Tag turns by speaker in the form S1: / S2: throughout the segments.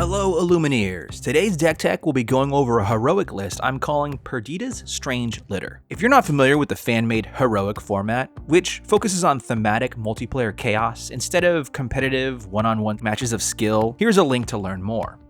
S1: Hello Illumineers! Today's deck tech will be going over a heroic list I'm calling Perdita's Strange Litter. If you're not familiar with the fan-made heroic format, which focuses on thematic multiplayer chaos instead of competitive one-on-one matches of skill, here's a link to learn more.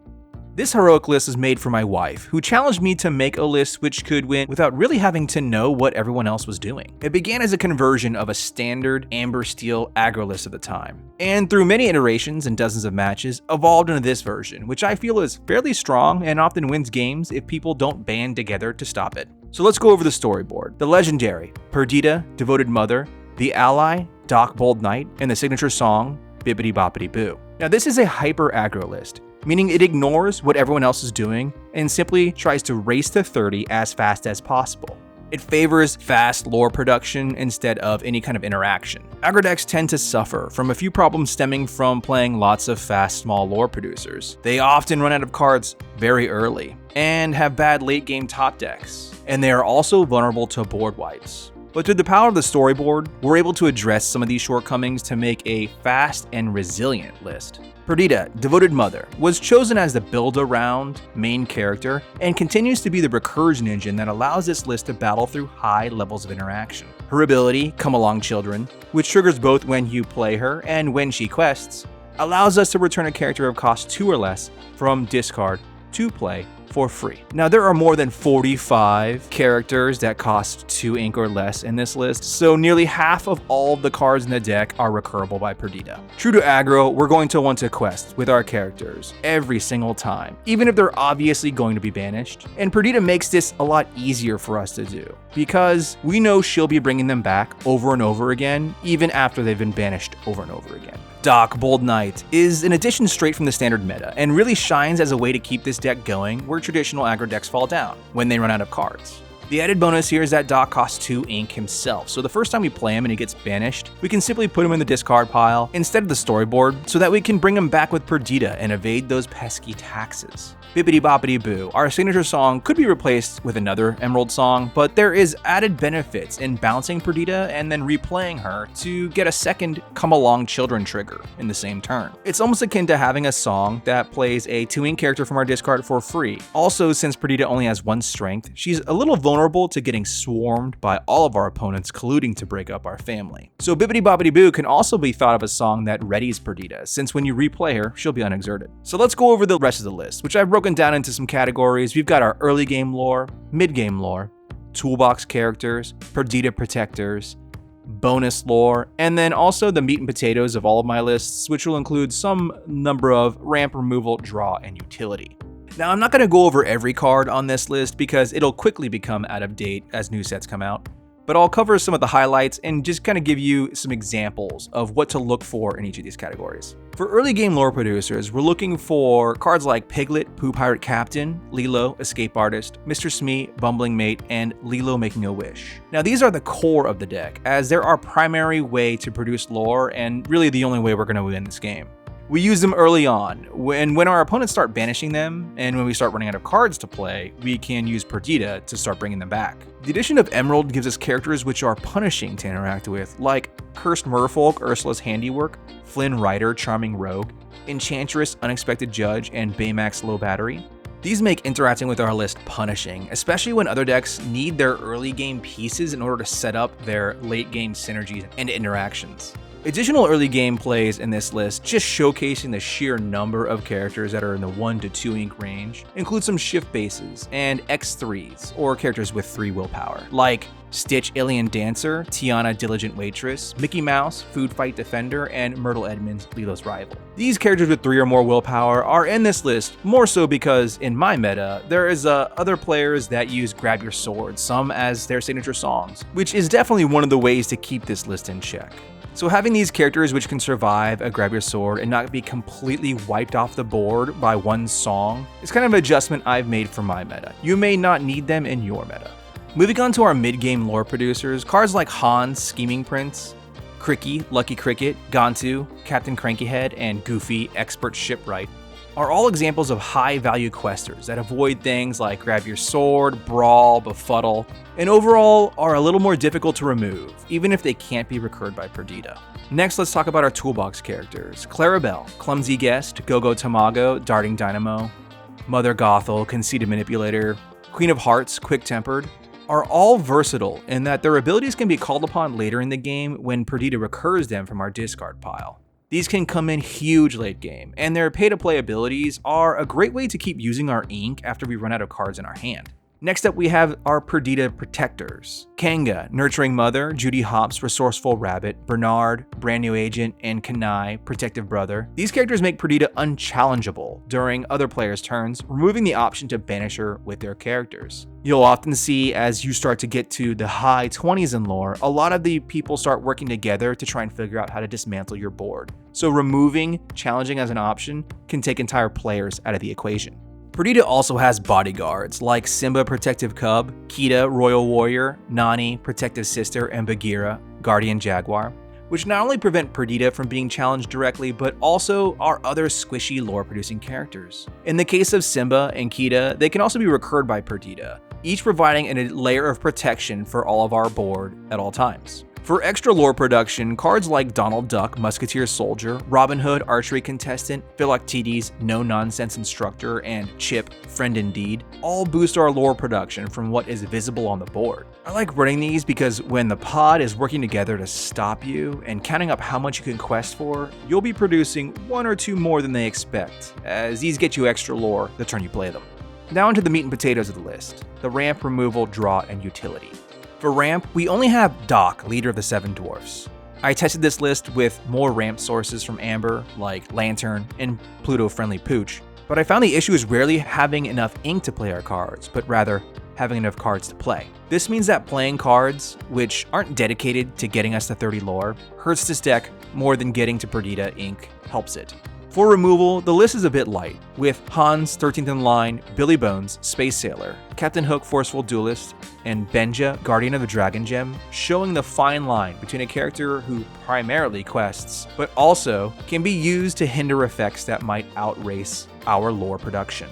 S1: This heroic list is made for my wife, who challenged me to make a list which could win without really having to know what everyone else was doing. It began as a conversion of a standard amber steel aggro list at the time, and through many iterations and dozens of matches, evolved into this version, which I feel is fairly strong and often wins games if people don't band together to stop it. So let's go over the storyboard. The legendary Perdita, Devoted Mother, the ally, Doc Bold Knight, and the signature song, Bibbidi Bobbidi Boo. Now this is a hyper aggro list, meaning it ignores what everyone else is doing and simply tries to race to 30 as fast as possible. It favors fast lore production instead of any kind of interaction. Aggro decks tend to suffer from a few problems stemming from playing lots of fast small lore producers. They often run out of cards very early and have bad late game top decks, and they are also vulnerable to board wipes. But through the power of the storyboard, we're able to address some of these shortcomings to make a fast and resilient list. Perdita, Devoted Mother, was chosen as the build-around main character and continues to be the recursion engine that allows this list to battle through high levels of interaction. Her ability, Come Along Children, which triggers both when you play her and when she quests, allows us to return a character of cost 2 or less from discard to play for free. Now there are more than 45 characters that cost 2 ink or less in this list, so nearly half of all of the cards in the deck are recurable by Perdita. True to aggro, we're going to want to quest with our characters every single time, even if they're obviously going to be banished. And Perdita makes this a lot easier for us to do, because we know she'll be bringing them back over and over again, even after they've been banished over and over again. Doc Bold Knight is an addition straight from the standard meta, and really shines as a way to keep this deck going where traditional aggro decks fall down when they run out of cards. The added bonus here is that Doc costs 2 ink himself, so the first time we play him and he gets banished, we can simply put him in the discard pile instead of the storyboard so that we can bring him back with Perdita and evade those pesky taxes. Bibbidi Bobbidi Boo, our signature song, could be replaced with another Emerald song, but there is added benefits in bouncing Perdita and then replaying her to get a second Come Along Children trigger in the same turn. It's almost akin to having a song that plays a 2 ink character from our discard for free. Also, since Perdita only has 1 strength, she's a little vulnerable to getting swarmed by all of our opponents colluding to break up our family. So Bibbidi Bobbidi Boo can also be thought of as a song that readies Perdita, since when you replay her, she'll be unexerted. So let's go over the rest of the list, which I've broken down into some categories. We've got our early game lore, mid game lore, Toolbox Characters, Perdita Protectors, bonus lore, and then also the meat and potatoes of all of my lists, which will include some number of ramp removal, draw, and utility. Now, I'm not going to go over every card on this list because it'll quickly become out of date as new sets come out, but I'll cover some of the highlights and just kind of give you some examples of what to look for in each of these categories. For early game lore producers, we're looking for cards like Piglet, Pooh Pirate Captain, Lilo, Escape Artist, Mr. Smee, Bumbling Mate, and Lilo Making a Wish. Now these are the core of the deck, as they're our primary way to produce lore and really the only way we're going to win this game. We use them early on, and when our opponents start banishing them, and when we start running out of cards to play, we can use Perdita to start bringing them back. The addition of Emerald gives us characters which are punishing to interact with, like Cursed Merfolk, Ursula's Handiwork, Flynn Rider, Charming Rogue, Enchantress, Unexpected Judge, and Baymax Low Battery. These make interacting with our list punishing, especially when other decks need their early game pieces in order to set up their late game synergies and interactions. Additional early game plays in this list, just showcasing the sheer number of characters that are in the 1 to 2 ink range, include some shift bases and X3s, or characters with 3 willpower, like Stitch Alien Dancer, Tiana Diligent Waitress, Mickey Mouse, Food Fight Defender, and Myrtle Edmonds, Lilo's Rival. These characters with 3 or more willpower are in this list more so because in my meta, there is other players that use Grab Your Sword, some as their signature songs, which is definitely one of the ways to keep this list in check. So having these characters which can survive a Grab Your Sword and not be completely wiped off the board by one song is kind of an adjustment I've made for my meta. You may not need them in your meta. Moving on to our mid-game lore producers, cards like Hans, Scheming Prince, Cricky, Lucky Cricket, Gantu, Captain Crankyhead, and Goofy, Expert Shipwright are all examples of high-value questors that avoid things like grab your sword, brawl, befuddle, and overall are a little more difficult to remove, even if they can't be recurred by Perdita. Next, let's talk about our Toolbox characters. Clarabelle, Clumsy Guest, Go-Go Tamago, Darting Dynamo, Mother Gothel, Conceited Manipulator, Queen of Hearts, Quick-Tempered, are all versatile in that their abilities can be called upon later in the game when Perdita recurs them from our discard pile. These can come in huge late game, and their pay-to-play abilities are a great way to keep using our ink after we run out of cards in our hand. Next up, we have our Perdita Protectors. Kanga, Nurturing Mother, Judy Hopps, Resourceful Rabbit, Bernard, Brand New Agent, and Kanai, Protective Brother. These characters make Perdita unchallengeable during other players' turns, removing the option to banish her with their characters. You'll often see as you start to get to the high 20s in lore, a lot of the people start working together to try and figure out how to dismantle your board. So removing challenging as an option can take entire players out of the equation. Perdita also has bodyguards like Simba, Protective Cub, Kita, Royal Warrior, Nani, Protective Sister, and Bagheera, Guardian Jaguar, which not only prevent Perdita from being challenged directly, but also our other squishy lore-producing characters. In the case of Simba and Kita, they can also be recurred by Perdita, each providing a layer of protection for all of our board at all times. For extra lore production, cards like Donald Duck, Musketeer Soldier, Robin Hood, Archery Contestant, Philoctetes, No Nonsense Instructor, and Chip, Friend Indeed, all boost our lore production from what is visible on the board. I like running these because when the pod is working together to stop you and counting up how much you can quest for, you'll be producing one or two more than they expect, as these get you extra lore the turn you play them. Now into the meat and potatoes of the list, the ramp, removal, draw, and utility. For ramp, we only have Doc, leader of the Seven Dwarfs. I tested this list with more ramp sources from Amber, like Lantern and Pluto-friendly Pooch, but I found the issue is rarely having enough ink to play our cards, but rather having enough cards to play. This means that playing cards, which aren't dedicated to getting us to 30 lore, hurts this deck more than getting to Perdita ink helps it. For removal, the list is a bit light, with Hans, 13th in line, Billy Bones, Space Sailor, Captain Hook, Forceful Duelist, and Benja, Guardian of the Dragon Gem, showing the fine line between a character who primarily quests, but also can be used to hinder effects that might outrace our lore production.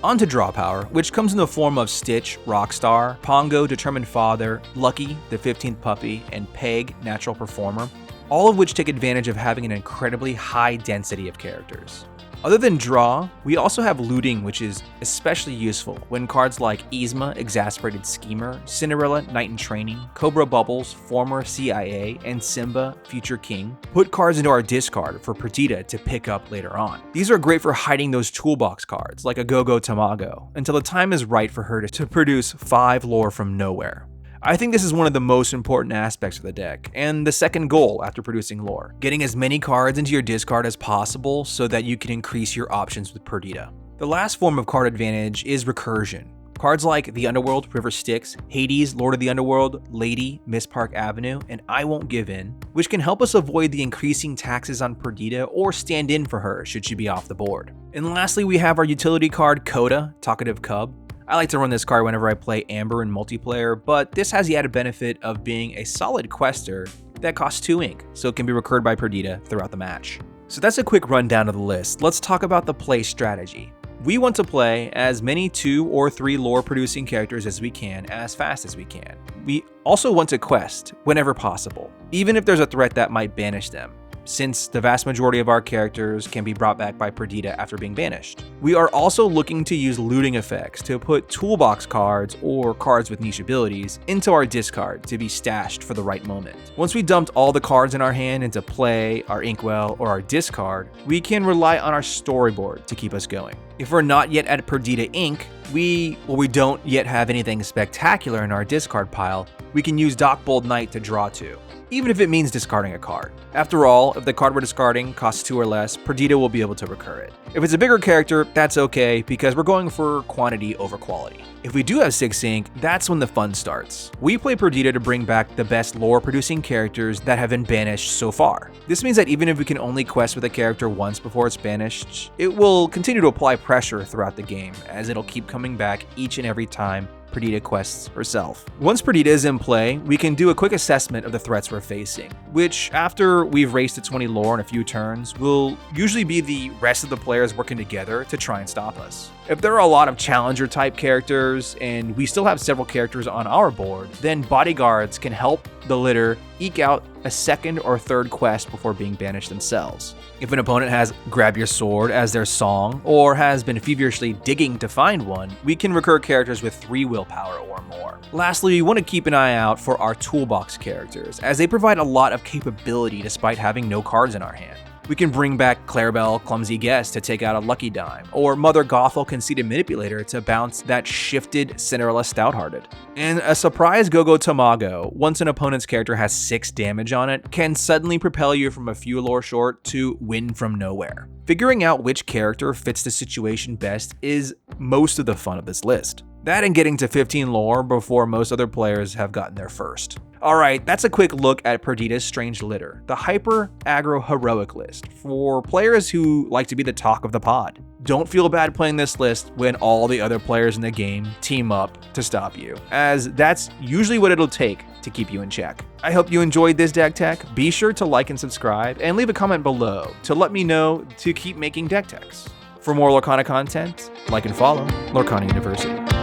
S1: On to draw power, which comes in the form of Stitch, Rockstar, Pongo, Determined Father, Lucky, the 15th Puppy, and Peg, Natural Performer, all of which take advantage of having an incredibly high density of characters. Other than draw, we also have looting, which is especially useful when cards like Yzma, Exasperated Schemer, Cinderella, Knight in Training, Cobra Bubbles, Former CIA, and Simba, Future King, put cards into our discard for Perdita to pick up later on. These are great for hiding those toolbox cards, like a Go-Go Tamago, until the time is right for her to produce 5 lore from nowhere. I think this is one of the most important aspects of the deck, and the second goal after producing lore. Getting as many cards into your discard as possible so that you can increase your options with Perdita. The last form of card advantage is recursion. Cards like The Underworld, River Styx, Hades, Lord of the Underworld, Lady, Miss Park Avenue, and I Won't Give In, which can help us avoid the increasing taxes on Perdita or stand in for her should she be off the board. And lastly, we have our utility card Coda, Talkative Cub. I like to run this card whenever I play Amber in multiplayer, but this has the added benefit of being a solid quester that costs 2 ink, so it can be recurred by Perdita throughout the match. So that's a quick rundown of the list. Let's talk about the play strategy. We want to play as many 2 or 3 lore producing characters as we can, as fast as we can. We also want to quest whenever possible, even if there's a threat that might banish them, since the vast majority of our characters can be brought back by Perdita after being banished. We are also looking to use looting effects to put toolbox cards or cards with niche abilities into our discard to be stashed for the right moment. Once we dumped all the cards in our hand into play, our inkwell, or our discard, we can rely on our storyboard to keep us going. If we're not yet at Perdita ink, we don't yet have anything spectacular in our discard pile, we can use Doc Bold Knight to draw 2, even if it means discarding a card. After all, if the card we're discarding costs 2 or less, Perdita will be able to recur it. If it's a bigger character, that's okay, because we're going for quantity over quality. If we do have 6 ink, that's when the fun starts. We play Perdita to bring back the best lore-producing characters that have been banished so far. This means that even if we can only quest with a character once before it's banished, it will continue to apply pressure throughout the game, as it'll keep coming back each and every time Perdita quests herself. Once Perdita is in play, we can do a quick assessment of the threats we're facing, which after we've raced to 20 lore in a few turns, will usually be the rest of the players working together to try and stop us. If there are a lot of challenger type characters and we still have several characters on our board, then bodyguards can help the litter eke out a second or third quest before being banished themselves. If an opponent has grab your sword as their song or has been feverishly digging to find one, we can recur characters with 3 willpower or more. Lastly, we want to keep an eye out for our Toolbox characters, as they provide a lot of capability despite having no cards in our hand. We can bring back Clarabelle, Clumsy Guest to take out a Lucky Dime, or Mother Gothel, Conceited Manipulator to bounce that shifted Cinderella Stouthearted. And a surprise Go-Go Tamago, once an opponent's character has 6 damage on it, can suddenly propel you from a few lore short to win from nowhere. Figuring out which character fits the situation best is most of the fun of this list. That and getting to 15 lore before most other players have gotten there first. Alright, that's a quick look at Perdita's Strange Litter, the hyper aggro heroic list for players who like to be the talk of the pod. Don't feel bad playing this list when all the other players in the game team up to stop you, as that's usually what it'll take to keep you in check. I hope you enjoyed this deck tech. Be sure to like and subscribe, and leave a comment below to let me know to keep making deck techs. For more Lorcana content, like and follow Lorcana University.